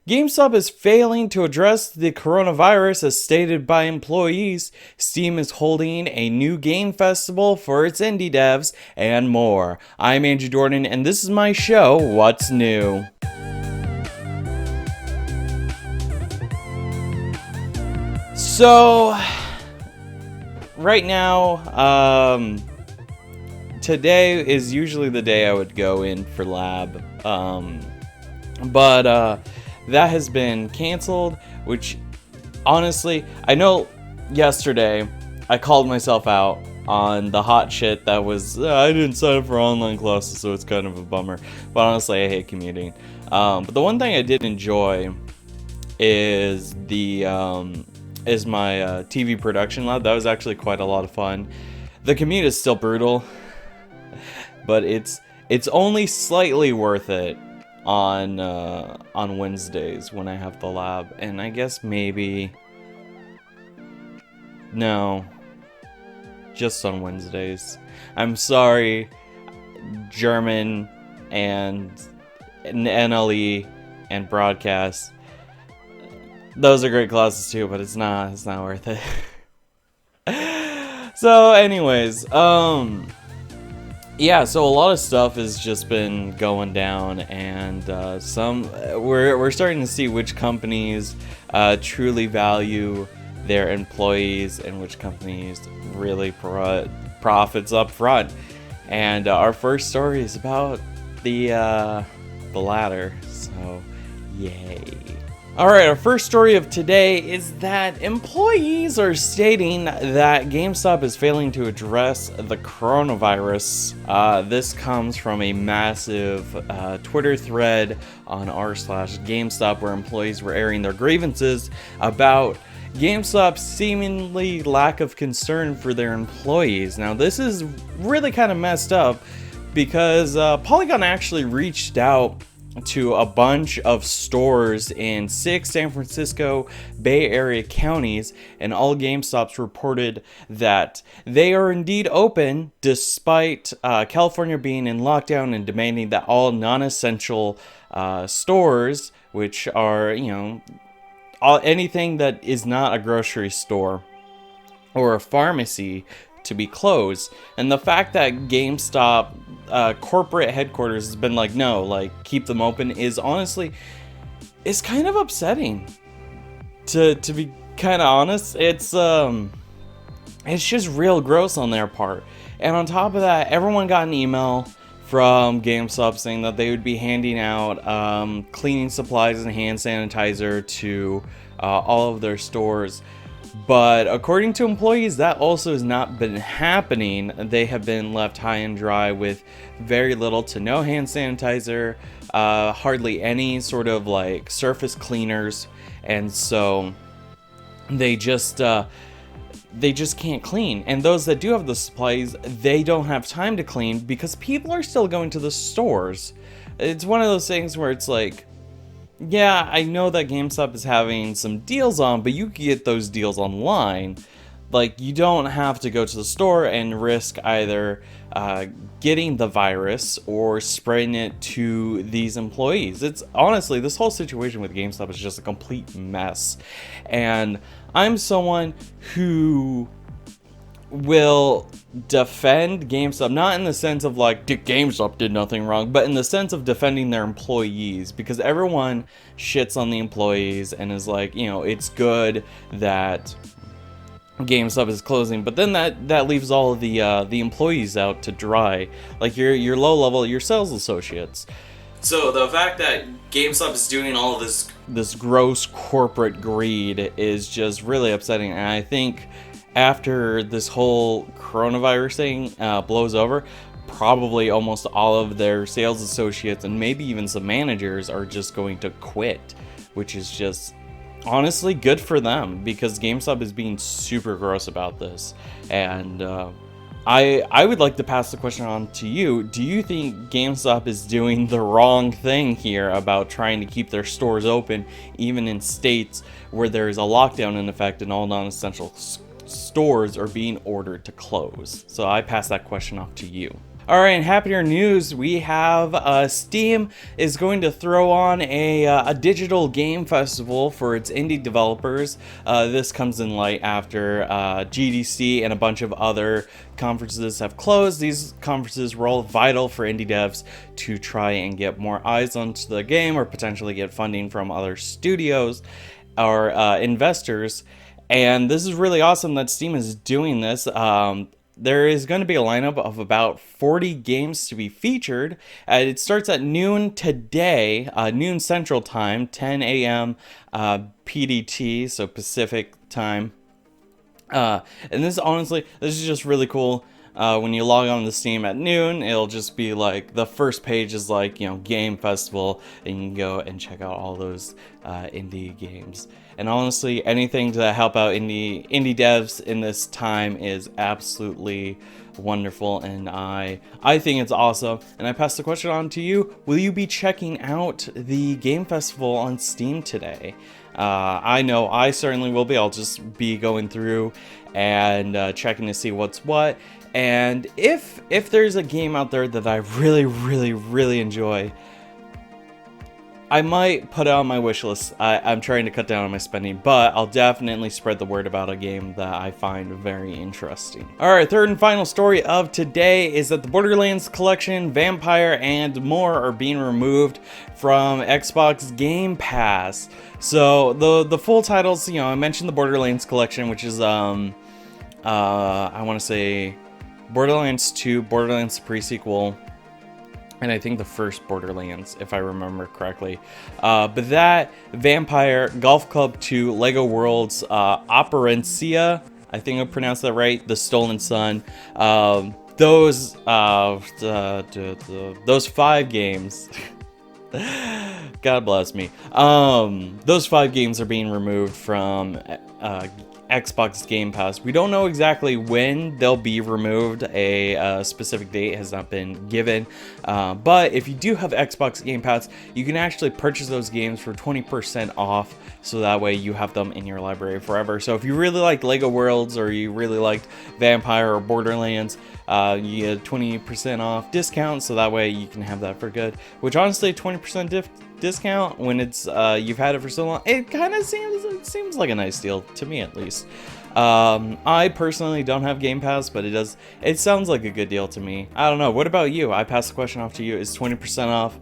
GameStop is failing to address the coronavirus as stated by employees. Steam is holding a new game festival for its indie devs and more. I'm Andrew Dornan and this is my show, What's New? So, right now, today is usually the day I would go in for lab, but that has been canceled, which honestly, I know yesterday I called myself out on the hot shit that was, I didn't sign up for online classes, so it's kind of a bummer, but honestly I hate commuting. But the one thing I did enjoy is is my TV production lab. That was actually quite a lot of fun. The commute is still brutal, but it's only slightly worth it on Wednesdays when I have the lab, and I guess maybe no, just on Wednesdays. I'm sorry, German and NLE and broadcast. Those are great classes too, but it's not worth it. So anyways, yeah, so a lot of stuff has just been going down, and we're starting to see which companies truly value their employees and which companies really profits up front. And our first story is about the latter. So, yay. Alright, our first story of today is that employees are stating that GameStop is failing to address the coronavirus. This comes from a massive Twitter thread on r/GameStop where employees were airing their grievances about GameStop's seemingly lack of concern for their employees. Now, this is really kind of messed up because Polygon actually reached out to a bunch of stores in 6 San Francisco Bay Area counties, and all GameStops reported that they are indeed open despite California being in lockdown and demanding that all non-essential stores, which are, anything that is not a grocery store or a pharmacy, to be closed. And the fact that GameStop corporate headquarters has been like, no, like, keep them open is honestly, it's kind of upsetting. To be kind of honest, it's just real gross on their part. And on top of that, everyone got an email from GameStop saying that they would be handing out cleaning supplies and hand sanitizer to all of their stores. But according to employees, that also has not been happening. They have been left high and dry with very little to no hand sanitizer, hardly any sort of like surface cleaners, and so they just can't clean. And those that do have the supplies, they don't have time to clean because people are still going to the stores. It's one of those things where it's like, yeah, I know that GameStop is having some deals on, but you can get those deals online. Like, you don't have to go to the store and risk either getting the virus or spreading it to these employees. It's honestly, this whole situation with GameStop is just a complete mess. And I'm someone who will defend GameStop, not in the sense of like, GameStop did nothing wrong, but in the sense of defending their employees, because everyone shits on the employees and is like, it's good that GameStop is closing, but then that leaves all of the employees out to dry, like your low level, your sales associates. So the fact that GameStop is doing all of this gross corporate greed is just really upsetting, and I think after this whole coronavirus thing blows over, probably almost all of their sales associates and maybe even some managers are just going to quit, which is just honestly good for them because GameStop is being super gross about this. And I would like to pass the question on to you. Do you think GameStop is doing the wrong thing here about trying to keep their stores open even in states where there is a lockdown in effect and all non-essential stores are being ordered to close? So I pass that question off to you. Alright, and happier news, we have Steam is going to throw on a digital game festival for its indie developers. This comes in light after GDC and a bunch of other conferences have closed. These conferences were all vital for indie devs to try and get more eyes onto the game or potentially get funding from other studios or investors. And this is really awesome that Steam is doing this. There is going to be a lineup of about 40 games to be featured. It starts at noon today, noon Central Time, 10 a.m. PDT, so Pacific Time. And this is just really cool. When you log on to Steam at noon, it'll just be like the first page is like, game festival, and you can go and check out all those indie games. And honestly, anything to help out indie devs in this time is absolutely wonderful, and I think it's awesome. And I pass the question on to you. Will you be checking out the game festival on Steam today? I know I certainly will be. I'll just be going through and checking to see what's what. And if there's a game out there that I really enjoy, I might put it on my wish list. I'm trying to cut down on my spending, but I'll definitely spread the word about a game that I find very interesting. Alright, third and final story of today is that the Borderlands collection, Vampire, and more are being removed from Xbox Game Pass. So the full titles, I mentioned the Borderlands collection, which is I want to say Borderlands 2, Borderlands pre-sequel, and I think the first Borderlands, if I remember correctly. But that, Vampire, Golf Club 2, Lego Worlds, Operencia, I think I pronounced that right, The Stolen Sun, those 5 games, God bless me, those 5 games are being removed from Xbox Game Pass. We don't know exactly when they'll be removed. A specific date has not been given. But if you do have Xbox Game Pass, you can actually purchase those games for 20% off. So that way you have them in your library forever. So if you really like Lego Worlds or you really liked Vampire or Borderlands, you get 20% off discount. So that way you can have that for good. Which honestly, 20% discount when it's you've had it for so long, it kind of seems like a nice deal to me, at least. I personally don't have Game Pass, but it sounds like a good deal to me. I don't know, what about you? I pass the question off to you. Is 20% off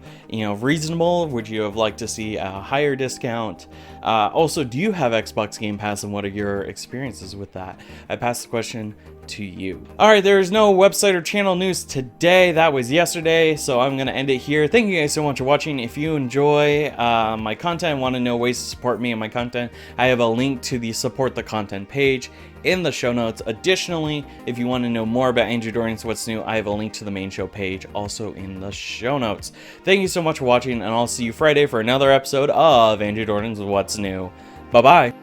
reasonable? Would you have liked to see a higher discount? Also, do you have Xbox Game Pass, and what are your experiences with that? I pass the question to you. Alright, there's no website or channel news today. That was yesterday, so I'm gonna end it here. Thank you guys so much for watching. If you enjoy my content, want to know ways to support me and my content, I have a link to the support the content page in the show notes. Additionally, if you want to know more about Andrew Dornan's What's New, I have a link to the main show page also in the show notes. Thank you so much for watching, and I'll see you Friday for another episode of Andrew Dornan's What's New. Bye bye.